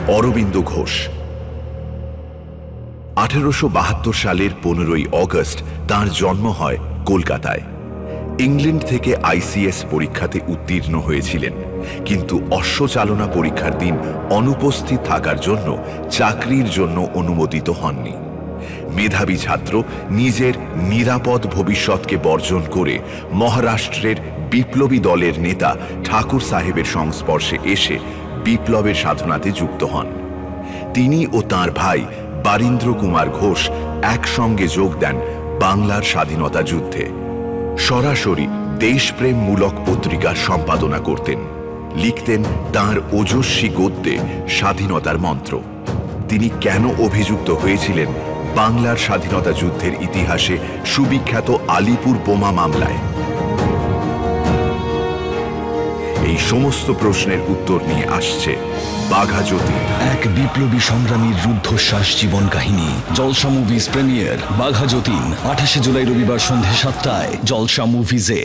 অরবিন্দ ঘোষ। 1872 সালের 15ই অগস্ট তাঁর জন্ম হয় কলকাতায়। ইংল্যান্ড থেকে আইসিএস পরীক্ষাতে উত্তীর্ণ হয়েছিলেন, কিন্তু অশ্বচালনা পরীক্ষার দিন অনুপস্থিত থাকার জন্য চাকরির জন্য অনুমোদিত হননি। মেধাবী ছাত্র নিজের নিরাপদ ভবিষ্যৎকে বর্জন করে মহারাষ্ট্রের বিপ্লবী দলের নেতা ঠাকুর সাহেবের সংস্পর্শে এসে বিপ্লবের সাধনাতে যুক্ত হন। তিনি ও তাঁর ভাই বারীন্দ্র কুমার ঘোষ একসঙ্গে যোগ দেন বাংলার স্বাধীনতা যুদ্ধে। সরাসরি দেশপ্রেমমূলক পত্রিকার সম্পাদনা করতেন, লিখতেন তাঁর ওজস্বী গদ্যে স্বাধীনতার মন্ত্র। তিনি কেন অভিযুক্ত হয়েছিলেন বাংলার স্বাধীনতা যুদ্ধের ইতিহাসে সুবিখ্যাত আলিপুর বোমা মামলায়? এই সমস্ত প্রশ্নের উত্তর নিয়ে আসছে বাঘা যতীন, এক বিপ্লবী সংগ্রামীর রুদ্ধশ্বাস জীবন কাহিনী। জলসা মুভিজ প্রিমিয়ার বাঘা যতীন 28শে জুলাই রবিবার সন্ধে 7টায় জলসা মুভিজে।